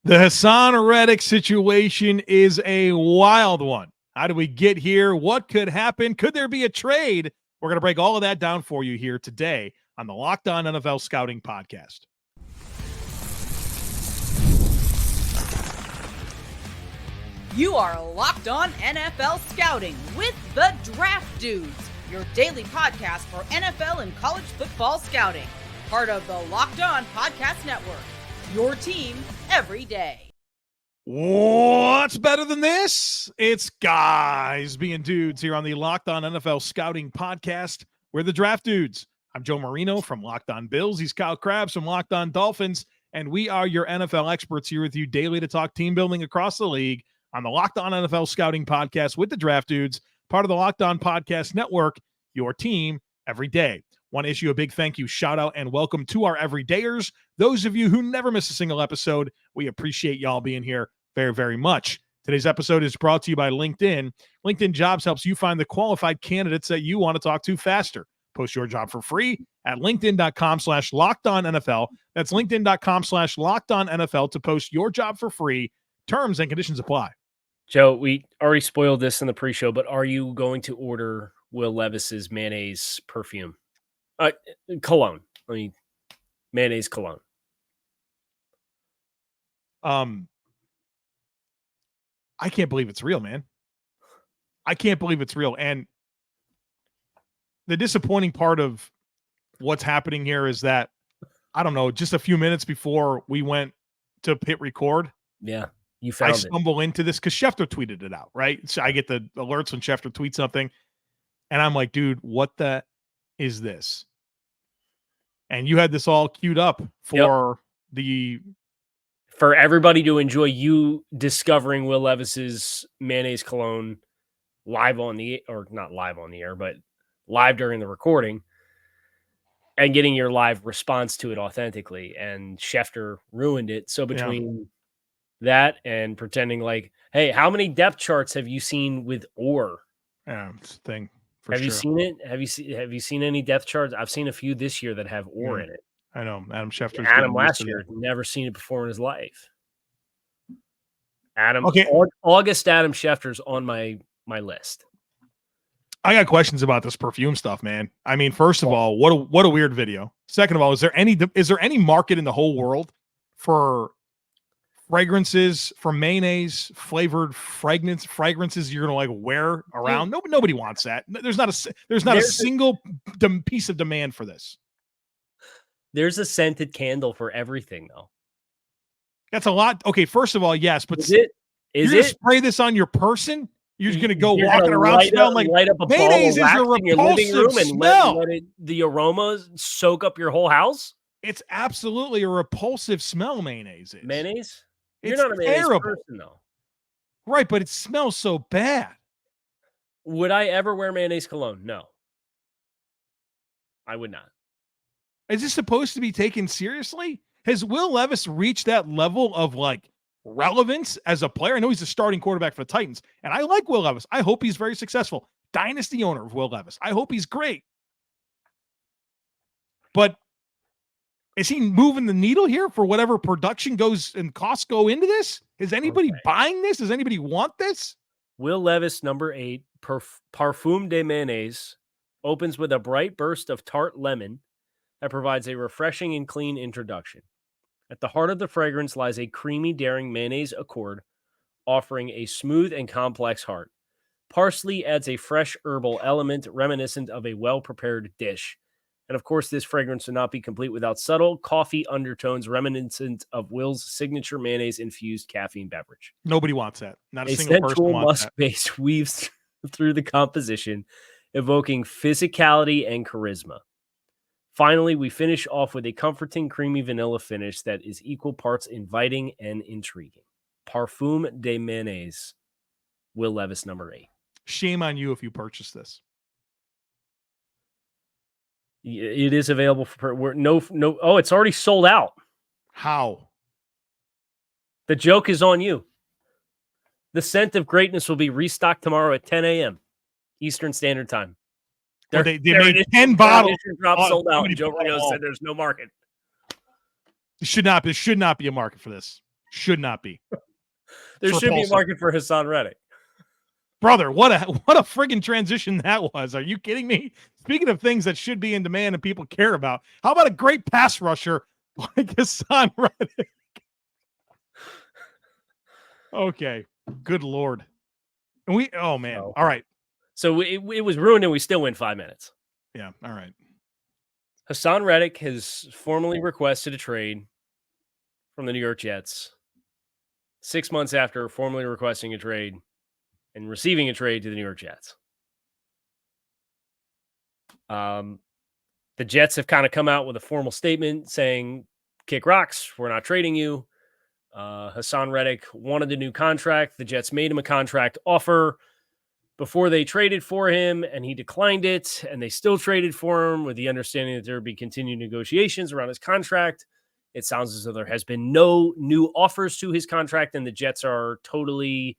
The Haason Reddick situation is a wild one. How did we get here? What could happen? Could there be a trade? We're going to break all of that down for you here today on the Locked On NFL Scouting Podcast. You are Locked On NFL Scouting with the Draft Dudes, your daily podcast for NFL and college football scouting. Part of the Locked On Podcast Network, your team every day. What's better than this? It's guys being dudes here on the Locked On NFL Scouting Podcast. We're the Draft Dudes. I'm Joe Marino from Locked On Bills. He's Kyle Krabs from Locked On Dolphins. And we are your NFL experts here with you daily to talk team building across the league on the Locked On NFL Scouting Podcast with the Draft Dudes, part of the Locked On Podcast Network, your team every day. Want to issue a big thank you, shout out, and welcome to our everydayers. Those of you who never miss a single episode, we appreciate y'all being here very, very much. Today's episode is brought to you by LinkedIn. LinkedIn Jobs helps you find the qualified candidates that you want to talk to faster. Post your job for free at linkedin.com/lockedonnfl. That's linkedin.com/lockedonnfl to post your job for free. Terms and conditions apply. Joe, we already spoiled this in the pre-show, but are you going to order Will Levis's mayonnaise perfume? Cologne. Mayonnaise cologne. I can't believe it's real, man. I can't believe it's real. And the disappointing part of what's happening here is that, I don't know, just a few minutes before we went to hit record. Yeah, you found it. I stumble into this because Schefter tweeted it out, right? So I get the alerts when Schefter tweets something. And I'm like, dude, what the is this? And you had this all queued up for for everybody to enjoy you discovering Will Levis's mayonnaise cologne live on the, or not live on the air, but live during the recording and getting your live response to it authentically. And Schefter ruined it. So between that and pretending like, hey, how many depth charts have you seen with or? Thing. Have you seen it? Have you seen any depth charts? I've seen a few this year that have or in it. I know. Adam Schefter. Adam last year never seen it before in his life. Adam, okay. August Adam Schefter's on my list. I got questions about this perfume stuff, man. I mean, first of all, what a weird video. Second of all, is there any market in the whole world for fragrances, for mayonnaise flavored fragrances you're gonna like wear around? Nobody wants that. There's not a single piece of demand for this. There's a scented candle for everything, though. That's a lot. Okay, first of all, yes, but is it? Spray this on your person? You're just gonna go walking around smelling like light up a mayonnaise is a repulsive smell. Let the aroma soak up your whole house. It's absolutely a repulsive smell. Mayonnaise is. Mayonnaise? It's You're not a mayonnaise terrible person, though. Right, but it smells so bad. Would I ever wear mayonnaise cologne? No. I would not. Is this supposed to be taken seriously? Has Will Levis reached that level of like relevance as a player? I know he's the starting quarterback for the Titans, and I like Will Levis. I hope he's very successful. Dynasty owner of Will Levis. I hope he's great. But is he moving the needle here for whatever production goes and costs go into this? Is anybody buying this? Does anybody want this? Will Levis, number 8, Parfum de Mayonnaise, opens with a bright burst of tart lemon that provides a refreshing and clean introduction. At the heart of the fragrance lies a creamy, daring mayonnaise accord, offering a smooth and complex heart. Parsley adds a fresh herbal element reminiscent of a well-prepared dish. And of course, this fragrance would not be complete without subtle coffee undertones reminiscent of Will's signature mayonnaise-infused caffeine beverage. Nobody wants that. Not a single person wants that. A sensual musk base weaves through the composition, evoking physicality and charisma. Finally, we finish off with a comforting, creamy vanilla finish that is equal parts inviting and intriguing. Parfum de Mayonnaise, Will Levis, number 8. Shame on you if you purchase this. It is available for no. Oh, it's already sold out. How? The joke is on you. The Scent of Greatness will be restocked tomorrow at 10 a.m. Eastern Standard Time. They made 10 bottles. Drop sold out. And Joe Marino said there's no market. There should not be a market for this. Should not be. There It's should be a repulsive. market for Haason Reddick. Brother, what a friggin' transition that was. Are you kidding me? Speaking of things that should be in demand and people care about, how about a great pass rusher like Haason Reddick? Okay. Good Lord. And oh man. So- All right. So it was ruined and we still win 5 minutes. Yeah. All right. Haason Reddick has formally requested a trade from the New York Jets 6 months after formally requesting a trade and receiving a trade to the New York Jets. The Jets have kind of come out with a formal statement saying, kick rocks, we're not trading you. Haason Reddick wanted a new contract. The Jets made him a contract offer before they traded for him, and he declined it, and they still traded for him with the understanding that there would be continued negotiations around his contract. It sounds as though there has been no new offers to his contract, and the Jets are totally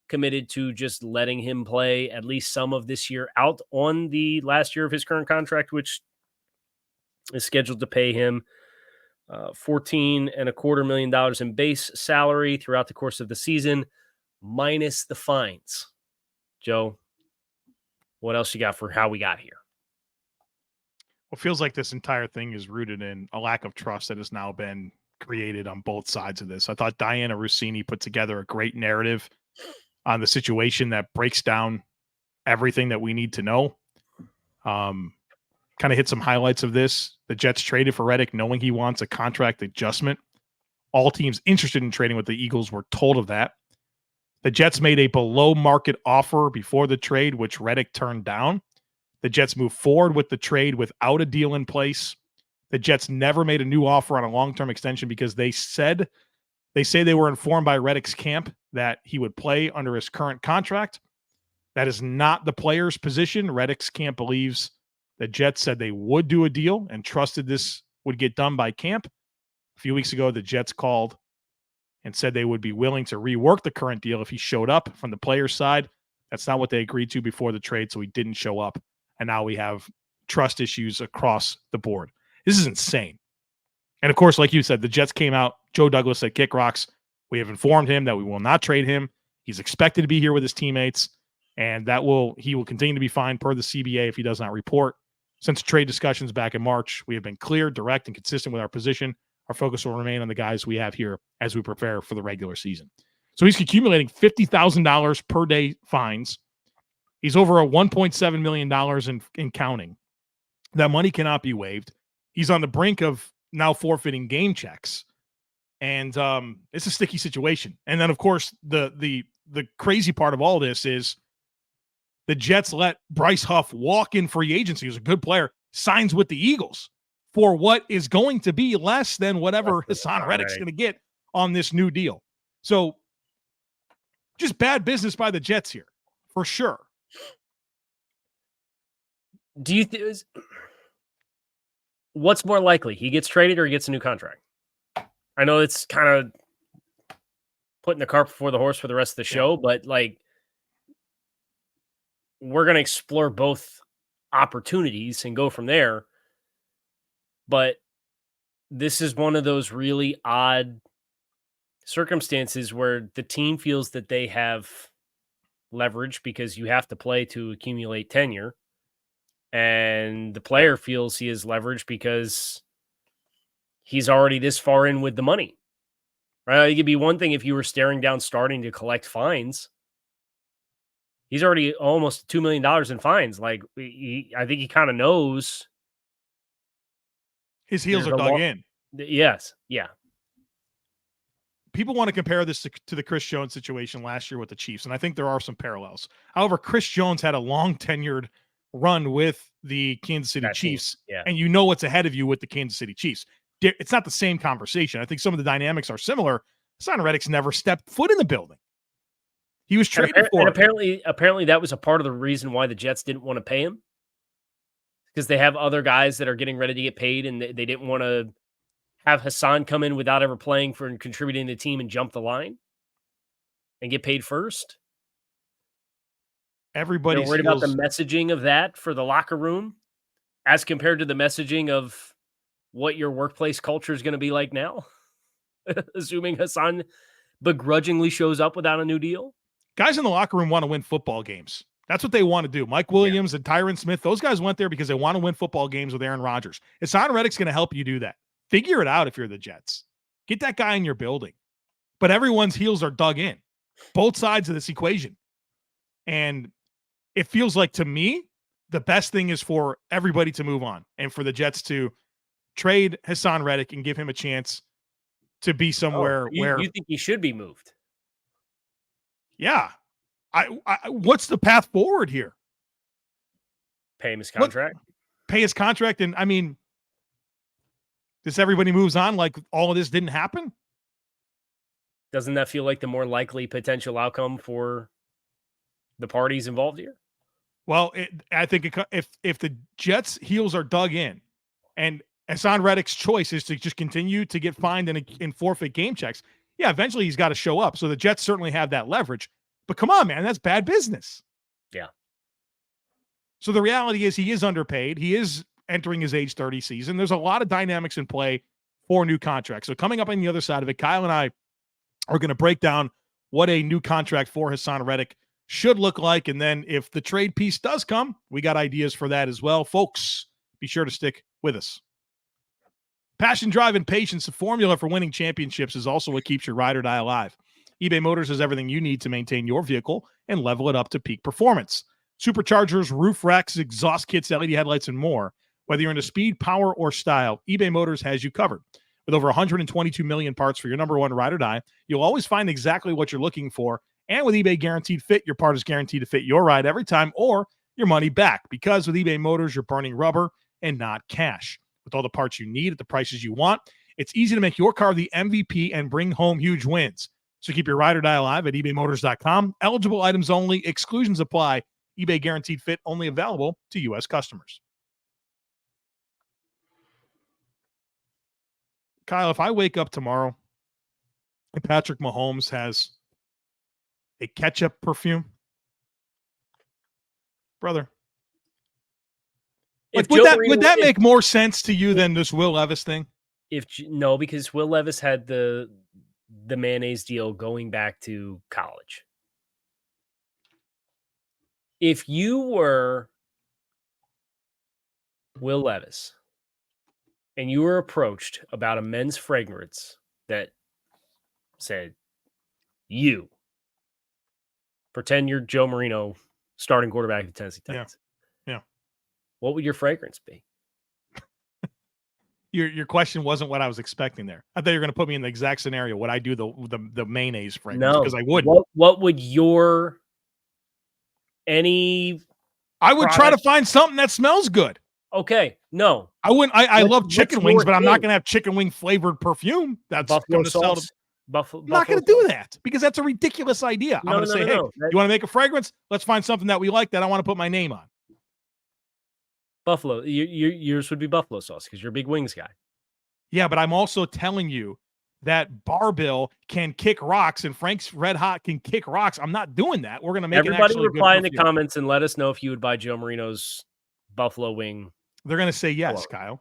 committed to just letting him play at least some of this year out on the last year of his current contract, which is scheduled to pay him $14.25 million in base salary throughout the course of the season, minus the fines. Joe, what else you got for how we got here? Well, it feels like this entire thing is rooted in a lack of trust that has now been created on both sides of this. I thought Diana Rossini put together a great narrative on the situation that breaks down everything that we need to know. Kind of hit some highlights of this. The Jets traded for Reddick knowing he wants a contract adjustment. All teams interested in trading with the Eagles were told of that. The Jets made a below-market offer before the trade, which Reddick turned down. The Jets moved forward with the trade without a deal in place. The Jets never made a new offer on a long-term extension because they say they were informed by Reddick's camp that he would play under his current contract. That is not the player's position. Reddick's camp believes the Jets said they would do a deal and trusted this would get done by camp. A few weeks ago, the Jets called and said they would be willing to rework the current deal if he showed up from the player's side. That's not what they agreed to before the trade, so he didn't show up. And now we have trust issues across the board. This is insane. And of course, like you said, the Jets came out. Joe Douglas said, kick rocks. We have informed him that we will not trade him. He's expected to be here with his teammates, and he will continue to be fined per the CBA if he does not report. Since trade discussions back in March, we have been clear, direct, and consistent with our position. Our focus will remain on the guys we have here as we prepare for the regular season. So he's accumulating $50,000 per day fines. He's over a $1.7 million in counting. That money cannot be waived. He's on the brink of now forfeiting game checks. And it's a sticky situation. And then, of course, the crazy part of all this is the Jets let Bryce Huff walk in free agency. He's a good player, signs with the Eagles for what is going to be less than whatever Haason Reddick's going to get on this new deal. So just bad business by the Jets here, for sure. Do you what's more likely? He gets traded or he gets a new contract? I know it's kind of putting the cart before the horse for the rest of the show, but like we're going to explore both opportunities and go from there. But this is one of those really odd circumstances where the team feels that they have leverage because you have to play to accumulate tenure. And the player feels he has leverage because he's already this far in with the money. Right? It could be one thing if you were staring down starting to collect fines. He's already almost $2 million in fines. Like, I think he kind of knows. His heels are dug in. Yes. Yeah. People want to compare this to the Chris Jones situation last year with the Chiefs, and I think there are some parallels. However, Chris Jones had a long-tenured run with the Kansas City Chiefs, and you know what's ahead of you with the Kansas City Chiefs. It's not the same conversation. I think some of the dynamics are similar. Haason Reddick's never stepped foot in the building. He was traded for. And apparently that was a part of the reason why the Jets didn't want to pay him, because they have other guys that are getting ready to get paid, and they didn't want to have Haason come in without ever playing for and contributing to the team and jump the line and get paid first. Everybody's worried about the messaging of that for the locker room as compared to the messaging of what your workplace culture is going to be like now. assuming Haason begrudgingly shows up without a new deal. Guys in the locker room want to win football games. That's what they want to do. Mike Williams and Tyron Smith, those guys went there because they want to win football games with Aaron Rodgers. Haason Reddick's going to help you do that. Figure it out if you're the Jets. Get that guy in your building. But everyone's heels are dug in. Both sides of this equation. And it feels like, to me, the best thing is for everybody to move on and for the Jets to trade Haason Reddick and give him a chance to be somewhere where you think he should be moved. Yeah. What's the path forward here? Pay him his contract. Pay his contract, and I mean, does everybody moves on like all of this didn't happen? Doesn't that feel like the more likely potential outcome for the parties involved here? Well, I think if the Jets' heels are dug in, and Haason Reddick's choice is to just continue to get fined and forfeit game checks, yeah, eventually he's got to show up. So the Jets certainly have that leverage. But come on, man, that's bad business. Yeah. So the reality is he is underpaid. He is entering his age 30 season. There's a lot of dynamics in play for new contracts. So coming up on the other side of it, Kyle and I are going to break down what a new contract for Haason Reddick should look like. And then if the trade piece does come, we got ideas for that as well. Folks, be sure to stick with us. Passion, drive, and patience, the formula for winning championships, is also what keeps your ride or die alive. eBay Motors has everything you need to maintain your vehicle and level it up to peak performance. Superchargers, roof racks, exhaust kits, LED headlights, and more. Whether you're into speed, power, or style, eBay Motors has you covered. With over 122 million parts for your number one ride or die, you'll always find exactly what you're looking for. And with eBay Guaranteed Fit, your part is guaranteed to fit your ride every time or your money back. Because with eBay Motors, you're burning rubber and not cash. With all the parts you need at the prices you want, it's easy to make your car the MVP and bring home huge wins. So keep your ride or die alive at ebaymotors.com. Eligible items only. Exclusions apply. eBay Guaranteed Fit only available to U.S. customers. Kyle, if I wake up tomorrow and Patrick Mahomes has a ketchup perfume, brother, like, would that make more sense to you than this Will Levis thing? No, because Will Levis had the mayonnaise deal going back to college. If you were Will Levis and you were approached about a men's fragrance that said, you pretend you're Joe Marino, starting quarterback of the Tennessee Titans. Yeah. What would your fragrance be? Your question wasn't what I was expecting there. I thought you were going to put me in the exact scenario. Would I do the mayonnaise fragrance? No, because I wouldn't. What would your I would try to find something that smells good. Okay, no, I wouldn't. I love chicken wings, but I'm not going to have chicken wing flavored perfume. That's going to sell. I'm not going to do that because that's a ridiculous idea. I'm going to say, hey, you want to make a fragrance? Let's find something that we like that I want to put my name on. Buffalo. Yours would be buffalo sauce because you're a big wings guy. Yeah, but I'm also telling you that Bar Bill can kick rocks and Frank's Red Hot can kick rocks. I'm not doing that. We're going to make everybody reply in the comments and let us know if you would buy Joe Marino's buffalo wing. They're going to say yes, Kyle.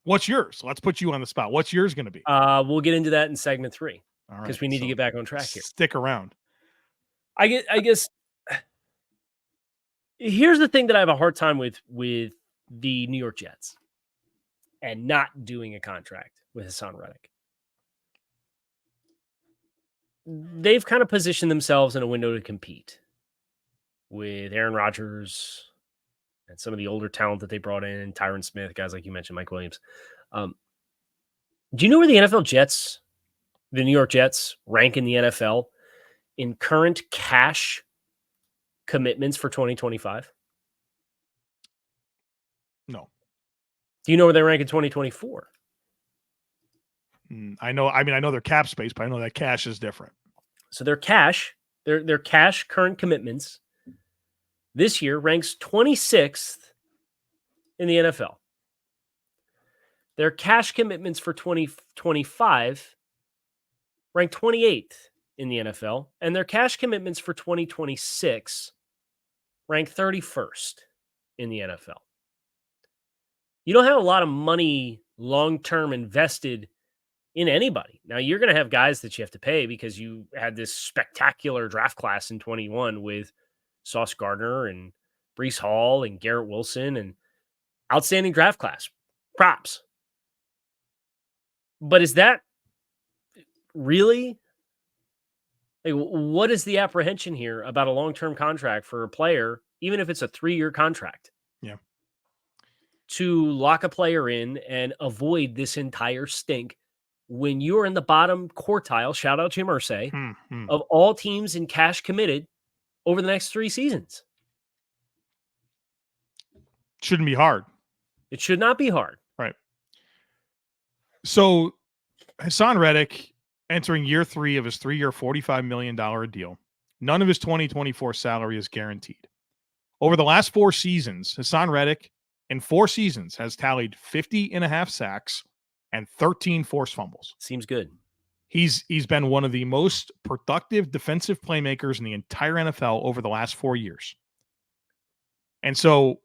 What's yours? Let's put you on the spot. What's yours going to be? We'll get into that in segment 3 because we need to get back on track here. Stick around. I guess here's the thing that I have a hard time with the New York Jets and not doing a contract with Haason Reddick. They've kind of positioned themselves in a window to compete with Aaron Rodgers and some of the older talent that they brought in, Tyron Smith, guys like you mentioned, Mike Williams. Do you know where the New York Jets, rank in the NFL in current cash commitments for 2025? No. Do you know where they rank in 2024? I know their cap space, but I know that cash is different. So their cash current commitments this year ranks 26th in the NFL. Their cash commitments for 2025 rank 28th in the NFL, and their cash commitments for 2026 rank 31st in the NFL. You don't have a lot of money long-term invested in anybody. Now, you're going to have guys that you have to pay because you had this spectacular draft class in 21 with Sauce Gardner and Breece Hall and Garrett Wilson and outstanding draft class. Props. But is that really? Like, what is the apprehension here about a long-term contract for a player, even if it's a 3-year contract? Yeah. To lock a player in and avoid this entire stink when you're in the bottom quartile, shout out Jim Irsay, of all teams in cash committed over the next 3 seasons. Shouldn't be hard. It should not be hard. Right. So Haason Reddick entering year 3 of his 3-year, $45 million deal. None of his 2024 salary is guaranteed. Over the last 4 seasons, Haason Reddick in 4 seasons has tallied 50.5 sacks and 13 forced fumbles. Seems good. He's been one of the most productive defensive playmakers in the entire NFL over the last 4 years. And so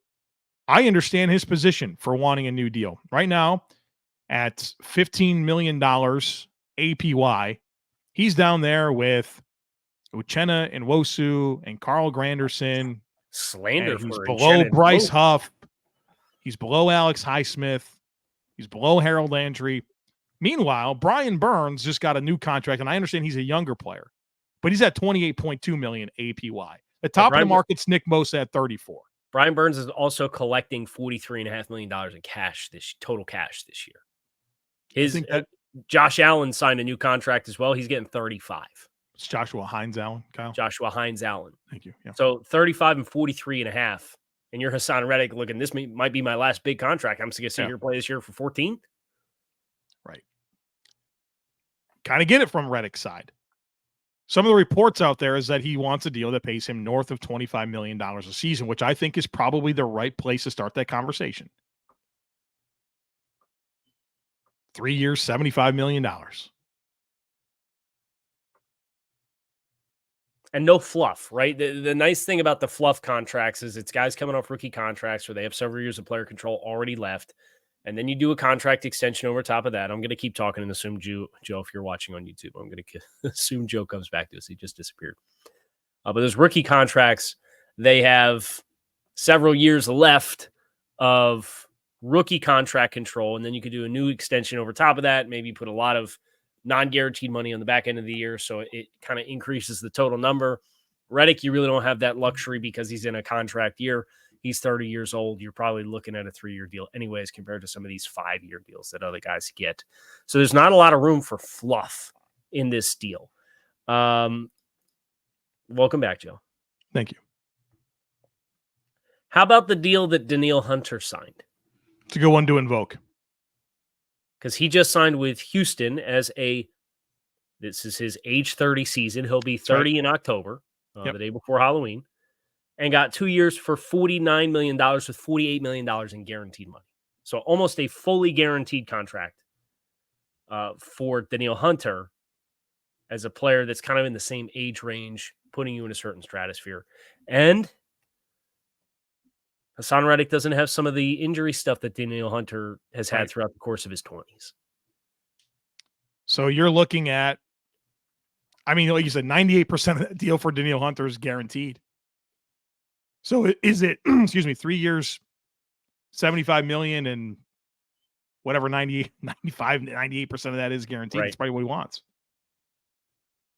I understand his position for wanting a new deal. Right now, at $15 million APY, he's down there with Uchenna and Nwosu and Carl Granderson. Slander. He's for below Uchenna. Bryce Huff. He's below Alex Highsmith. He's below Harold Landry. Meanwhile, Brian Burns just got a new contract, and I understand he's a younger player, but he's at $28.2 million APY. The top of the market's Nick Bosa at 34. Brian Burns is also collecting $43.5 million in cash, total cash this year. Josh Allen signed a new contract as well. He's getting 35. It's Joshua Hines Allen, Kyle. Joshua Hines Allen. Thank you. Yeah. So 35 and 43.5. And you're Haason Reddick looking, this might be my last big contract. I'm just going to sit here and play this year for 14. Right. Kind of get it from Reddick's side. Some of the reports out there is that he wants a deal that pays him north of $25 million a season, which I think is probably the right place to start that conversation. 3 years, $75 million. And no fluff, right? The nice thing about the fluff contracts is it's guys coming off rookie contracts where they have several years of player control already left. And then you do a contract extension over top of that. I'm going to keep talking and assume Joe, if you're watching on YouTube, I'm going to assume Joe comes back to us. He just disappeared. But those rookie contracts, they have several years left of rookie contract control. And then you could do a new extension over top of that. Maybe put a lot of non-guaranteed money on the back end of the year. So it kind of increases the total number. Reddick, you really don't have that luxury because he's in a contract year. He's 30 years old. You're probably looking at a 3-year deal anyways, compared to some of these 5-year deals that other guys get. So there's not a lot of room for fluff in this deal. Welcome back, Joe. Thank you. How about the deal that Danielle Hunter signed? It's a good one to invoke. Because he just signed with Houston this is his age 30 season. He'll be 30 in October, the day before Halloween. And got 2 years for $49 million with $48 million in guaranteed money. So almost a fully guaranteed contract for Danielle Hunter as a player that's kind of in the same age range, putting you in a certain stratosphere. And Haason Reddick doesn't have some of the injury stuff that Danielle Hunter has had throughout the course of his 20s. So you're looking at, like you said, 98% of that deal for Danielle Hunter is guaranteed. So is it, 3 years, $75 million, and whatever 98% of that is guaranteed. That's probably what he wants.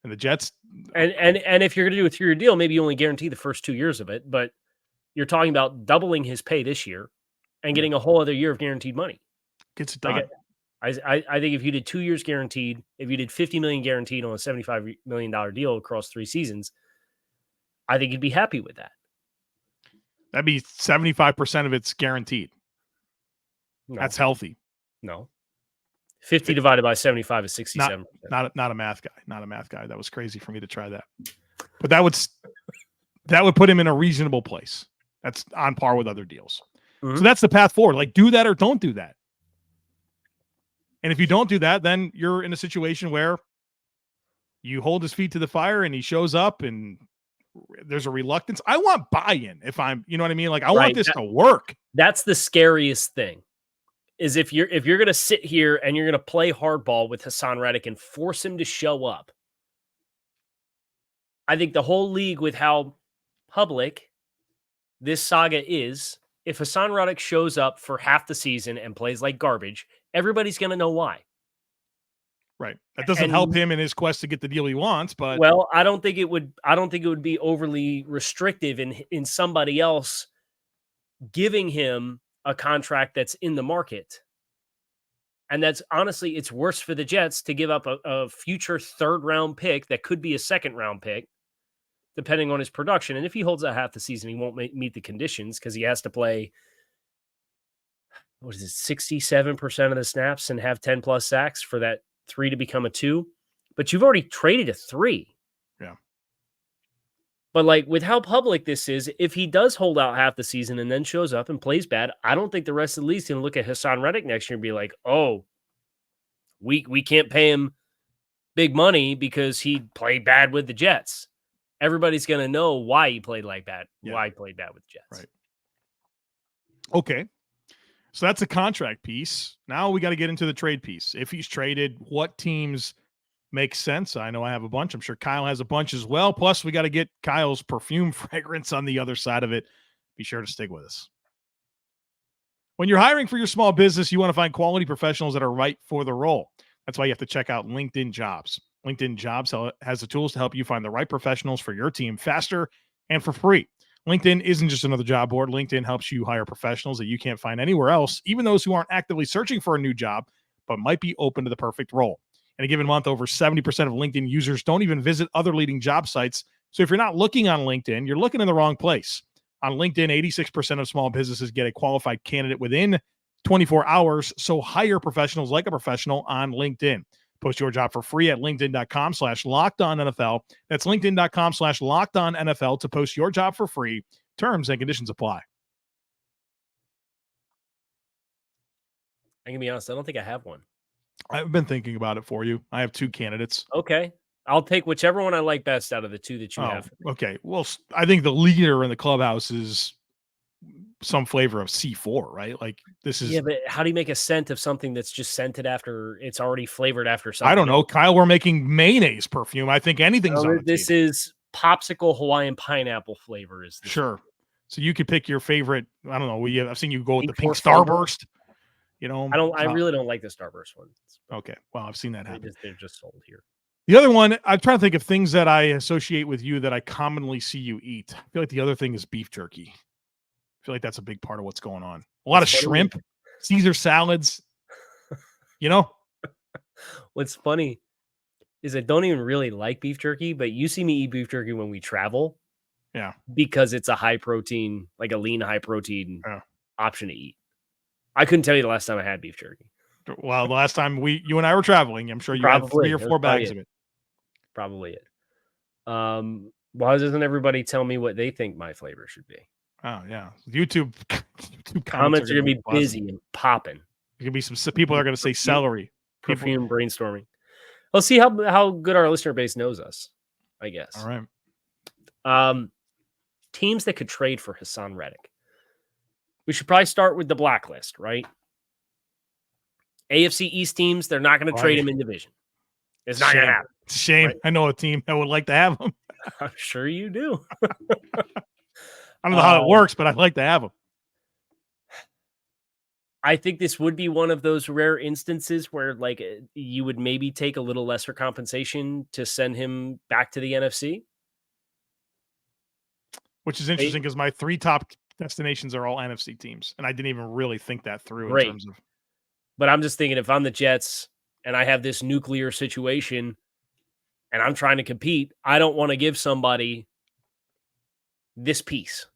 And the Jets. And if you're going to do a 3-year deal, maybe you only guarantee the first 2 years of it, but you're talking about doubling his pay this year and getting a whole other year of guaranteed money. Gets it done. I think if you did 2 years guaranteed, if you did $50 million guaranteed on a $75 million deal across 3 seasons, I think you'd be happy with that. That'd be 75% of it's guaranteed. No. That's healthy. No. 50 divided by 75 is 67%. Not a math guy. Not a math guy. That was crazy for me to try that. But that would put him in a reasonable place. That's on par with other deals. Mm-hmm. So that's the path forward. Like, do that or don't do that. And if you don't do that, then you're in a situation where you hold his feet to the fire and he shows up and there's a reluctance. I want buy-in if I'm, you know what I mean? Like, I want this to work. That's the scariest thing is if you're going to sit here and you're going to play hardball with Haason Reddick and force him to show up, I think the whole league, with how public this saga is, if Haason Reddick shows up for half the season and plays like garbage, everybody's going to know why. Right. That doesn't help him in his quest to get the deal he wants, but well, I don't think it would be overly restrictive in somebody else giving him a contract that's in the market. And that's honestly, it's worse for the Jets to give up a future 3rd round pick that could be a 2nd round pick, depending on his production. And if he holds out half the season, he won't meet the conditions because he has to play, 67% of the snaps and have 10 plus sacks for that 3 to become a 2. But you've already traded a 3. Yeah. But like with how public this is, if he does hold out half the season and then shows up and plays bad, I don't think the rest of the league's going to look at Haason Reddick next year and be like, oh, we can't pay him big money because he played bad with the Jets. Everybody's going to know why he played why he played bad with the Jets. Right. Okay. So that's a contract piece. Now we got to get into the trade piece. If he's traded, what teams make sense? I know I have a bunch. I'm sure Kyle has a bunch as well. Plus, we got to get Kyle's perfume fragrance on the other side of it. Be sure to stick with us. When you're hiring for your small business, you want to find quality professionals that are right for the role. That's why you have to check out LinkedIn Jobs. LinkedIn Jobs has the tools to help you find the right professionals for your team faster and for free. LinkedIn isn't just another job board. LinkedIn helps you hire professionals that you can't find anywhere else, even those who aren't actively searching for a new job, but might be open to the perfect role. In a given month, over 70% of LinkedIn users don't even visit other leading job sites. So if you're not looking on LinkedIn, you're looking in the wrong place. On LinkedIn, 86% of small businesses get a qualified candidate within 24 hours. So hire professionals like a professional on LinkedIn. Post your job for free at linkedin.com/LockedOnNFL. That's linkedin.com/LockedOnNFL to post your job for free. Terms and conditions apply. I can be honest, I don't think I have one. I've been thinking about it for you. I have 2 candidates. Okay. I'll take whichever one I like best out of the 2 that you have. Okay. Well, I think the leader in the clubhouse is some flavor of C4, right? Like this is. Yeah, but how do you make a scent of something that's just scented after it's already flavored after something? I don't know. Kyle, we're making mayonnaise perfume. I think anything's on this table. Is popsicle Hawaiian pineapple flavor. Is sure. So you could pick your favorite. I don't know. I've seen you go with the pink flavor. Starburst. You know, I really don't like the Starburst one. Okay. Well, I've seen that happen. They're just sold here. The other one, I'm trying to think of things that I associate with you that I commonly see you eat. I feel like the other thing is beef jerky. I feel like that's a big part of what's going on. A lot of shrimp, Caesar salads, you know? What's funny is I don't even really like beef jerky, but you see me eat beef jerky when we travel. Yeah. Because it's a high protein, like a lean, high protein option to eat. I couldn't tell you the last time I had beef jerky. Well, the last time you and I were traveling, I'm sure you had 3 or 4 bags of it. Probably it. Why doesn't everybody tell me what they think my flavor should be? Oh, yeah. YouTube comments are going to be busy and popping. There's going to be some people that are going to say celery. Perfume brainstorming. Let's see how good our listener base knows us, I guess. All right. Teams that could trade for Haason Reddick. We should probably start with the blacklist, right? AFC East teams, they're not going to trade him in division. It's not going to happen. It's a shame. Right? I know a team that would like to have him. I'm sure you do. I don't know how it works, but I'd like to have him. I think this would be one of those rare instances where like you would maybe take a little lesser compensation to send him back to the NFC. Which is interesting because my 3 top destinations are all NFC teams, and I didn't even really think that through in terms of. But I'm just thinking if I'm the Jets and I have this nuclear situation and I'm trying to compete, I don't want to give somebody this piece.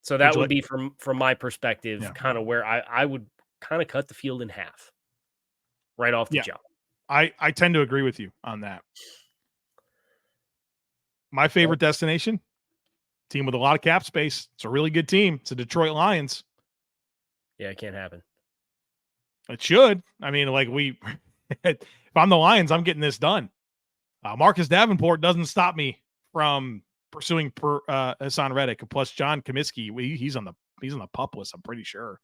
So that would be from my perspective, kind of where I would kind of cut the field in half right off the jump. I tend to agree with you on that. My favorite destination, team with a lot of cap space. It's a really good team. It's the Detroit Lions. Yeah, it can't happen. It should. I mean, like if I'm the Lions, I'm getting this done. Marcus Davenport doesn't stop me from pursuing Haason Reddick. Plus, John Comiskey, he's on the He's on the pup list, I'm pretty sure.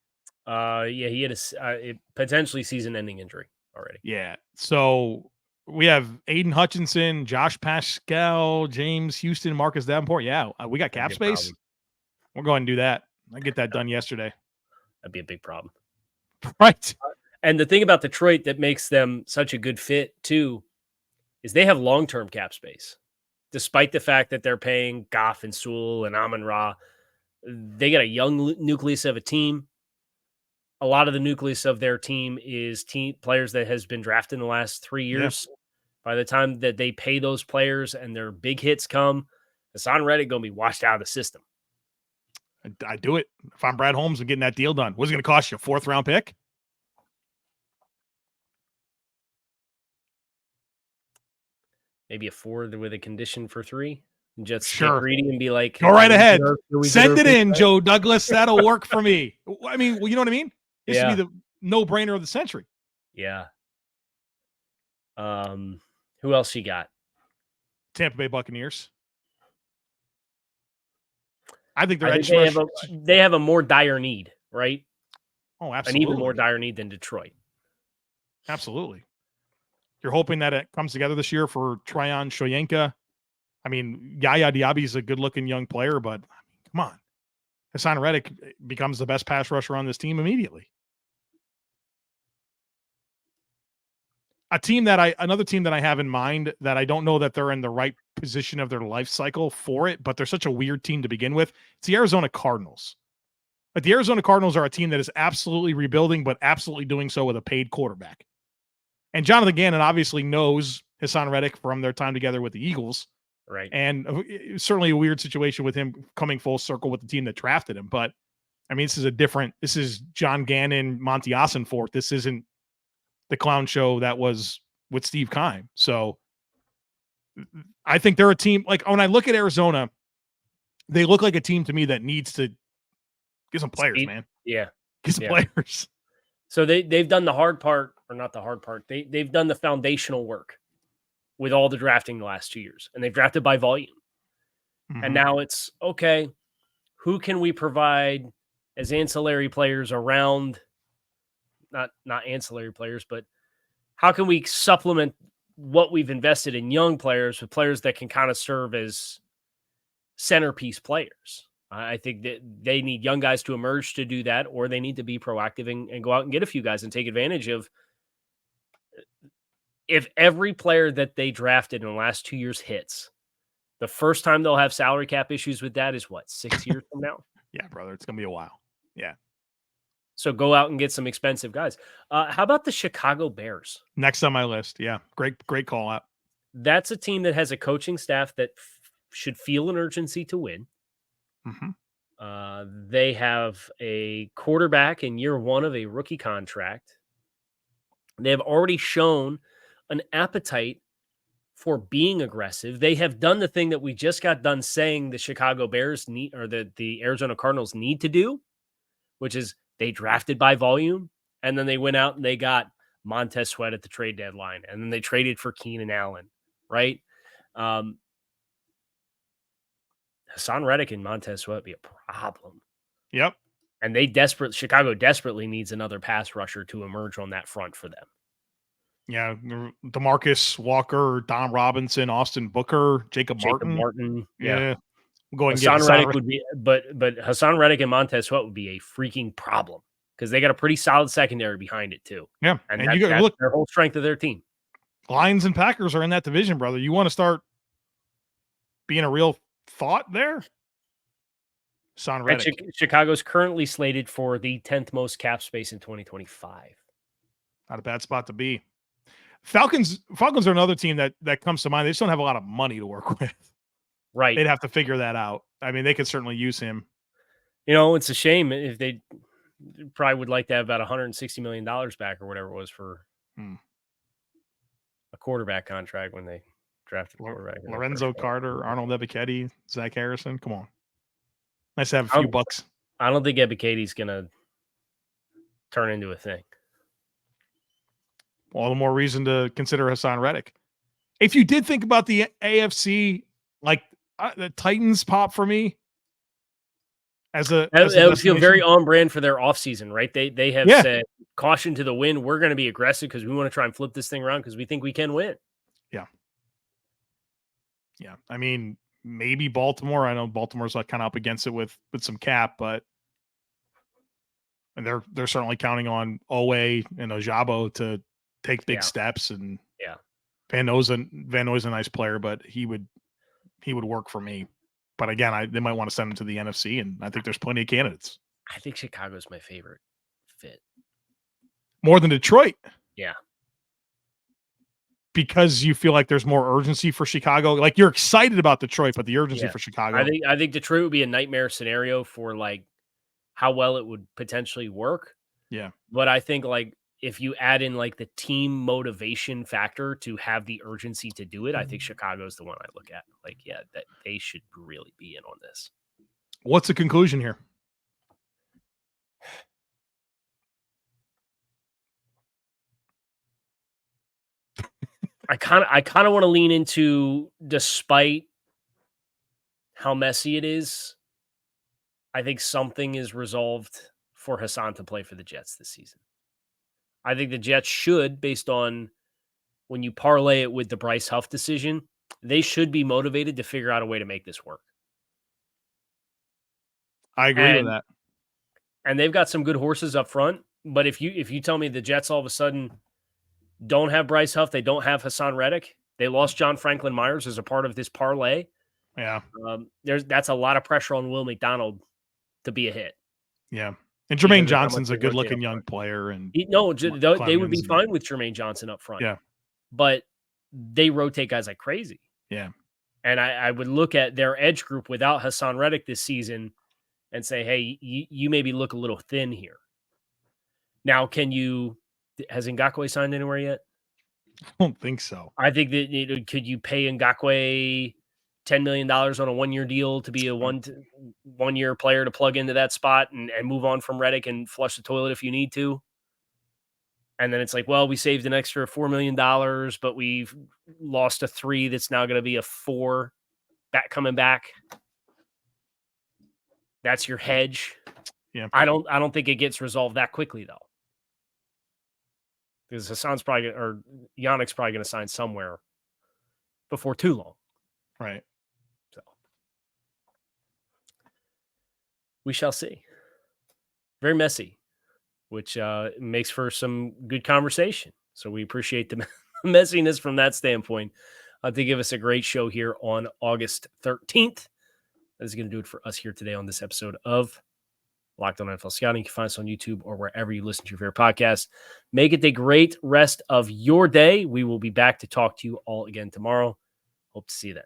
Yeah, he had a potentially season-ending injury already. Yeah. So we have Aiden Hutchinson, Josh Pascal, James Houston, Marcus Davenport. Yeah, we got cap space. We're going to do that. I get that done yesterday. That'd be a big problem. Right. And the thing about Detroit that makes them such a good fit, too, is they have long-term cap space. Despite the fact that they're paying Goff and Sewell and Amon-Ra, they got a young nucleus of a team. A lot of the nucleus of their team is players that has been drafted in the last 3 years. Yeah. By the time that they pay those players and their big hits come, Haason Reddick going to be washed out of the system. I do it. If I'm Brad Holmes and getting that deal done, what's it going to cost you? A 4th-round pick? Maybe a 4 with a condition for 3. And just sure. Get greedy and be like, go right ahead. Send it in, Joe Douglas. That'll work for me. I mean, well, you know what I mean? This would be the no-brainer of the century. Yeah. Who else you got? Tampa Bay Buccaneers. I think they have a more dire need, right? Oh, absolutely. An even more dire need than Detroit. Absolutely. You're hoping that it comes together this year for Tryon Shoyinka. I mean, Yaya Diaby is a good-looking young player, but come on. Haason Reddick becomes the best pass rusher on this team immediately. Another team that I have in mind that I don't know that they're in the right position of their life cycle for it, but they're such a weird team to begin with. It's the Arizona Cardinals. But the Arizona Cardinals are a team that is absolutely rebuilding, but absolutely doing so with a paid quarterback. And Jonathan Gannon obviously knows Haason Reddick from their time together with the Eagles. Right. And certainly a weird situation with him coming full circle with the team that drafted him. But, I mean, this is John Gannon, Monty Ossenfort. This isn't the clown show that was with Steve Keim. So I think they're a team, like when I look at Arizona, they look like a team to me that needs to get some players, man. Yeah. Get some players. So they've done the hard part, or not the hard part. They've done the foundational work with all the drafting the last 2 years, and they've drafted by volume. Mm-hmm. And now it's, okay, who can we provide as ancillary players around, not ancillary players, but how can we supplement what we've invested in young players with players that can kind of serve as centerpiece players? I think that they need young guys to emerge to do that, or they need to be proactive and go out and get a few guys and take advantage of. If every player that they drafted in the last 2 years hits, the first time they'll have salary cap issues with that is what, 6 years from now? Yeah, brother. It's going to be a while. Yeah. So go out and get some expensive guys. How about the Chicago Bears? Next on my list. Yeah. Great call out. That's a team that has a coaching staff that should feel an urgency to win. Mm-hmm. They have a quarterback in year 1 of a rookie contract. They have already shown an appetite for being aggressive. They have done the thing that we just got done saying the Chicago Bears need, or the Arizona Cardinals need to do, which is they drafted by volume, and then they went out and they got Montez Sweat at the trade deadline, and then they traded for Keenan Allen, right? Haason Reddick and Montez Sweat be a problem. Yep. And Chicago desperately needs another pass rusher to emerge on that front for them. Yeah, DeMarcus Walker, Don Robinson, Austin Booker, Jacob Martin. Yeah. Go and Haason Reddick would be, but Haason Reddick and Montez Sweat would be a freaking problem because they got a pretty solid secondary behind it too. Yeah, and you got look their whole strength of their team. Lions and Packers are in that division, brother. You want to start being a real thought there? Haason Reddick. Chicago's currently slated for the 10th most cap space in 2025. Not a bad spot to be. Falcons are another team that comes to mind. They just don't have a lot of money to work with. Right. They'd have to figure that out. I mean, they could certainly use him. You know, it's a shame if they probably would like to have about $160 million back or whatever it was for a quarterback contract when they drafted a quarterback. Lorenzo Carter, Arnold Ebiketie, Zach Harrison. Come on. Nice to have a few bucks. I don't think Ebiketie's going to turn into a thing. All the more reason to consider Haason Reddick. If you did think about the AFC, like the Titans pop for me That would feel very on brand for their offseason, right? They have said caution to the wind. We're going to be aggressive because we want to try and flip this thing around because we think we can win. Yeah. Yeah. I mean, maybe Baltimore. I know Baltimore's like kind of up against it with some cap, but and they're certainly counting on Owe and Ojabo to take big steps. And Van Noy's a nice player, but he would work for me. But again, they might want to send him to the NFC, and I think there's plenty of candidates. I think Chicago's my favorite fit. More than Detroit? Yeah. Because you feel like there's more urgency for Chicago. Like you're excited about Detroit, but the urgency for Chicago. I think Detroit would be a nightmare scenario for like how well it would potentially work. Yeah. But I think like if you add in like the team motivation factor to have the urgency to do it, I think Chicago's the one I look at. Like, yeah, that they should really be in on this. What's the conclusion here? I kind of want to lean into, despite how messy it is, I think something is resolved for Haason to play for the Jets this season. I think the Jets should, based on when you parlay it with the Bryce Huff decision, they should be motivated to figure out a way to make this work. I agree with that. And they've got some good horses up front. But if you tell me the Jets all of a sudden don't have Bryce Huff, they don't have Haason Reddick, they lost John Franklin Myers as a part of this parlay. Yeah. That's a lot of pressure on Will McDonald to be a hit. Yeah. And Jermaine Johnson's a good-looking young player. And they would be fine with Jermaine Johnson up front. Yeah. But they rotate guys like crazy. Yeah. And I would look at their edge group without Haason Reddick this season and say, hey, you maybe look a little thin here. Now, has Ngakoue signed anywhere yet? I don't think so. I think that could you pay Ngakoue $10 million on a 1-year deal to be a one-year player to plug into that spot and move on from Reddick and flush the toilet if you need to? And then it's like, well, we saved an extra $4 million, but we've lost a 3 that's now going to be a 4 coming back. That's your hedge. Yeah. I don't think it gets resolved that quickly though. Because Hassan's Yannick's probably going to sign somewhere before too long. Right. So we shall see. Very messy, which makes for some good conversation. So we appreciate the messiness from that standpoint. To give us a great show here on August 13th. That is going to do it for us here today on this episode of Locked On NFL Scouting. You can find us on YouTube or wherever you listen to your favorite podcast. Make it a great rest of your day. We will be back to talk to you all again tomorrow. Hope to see you then.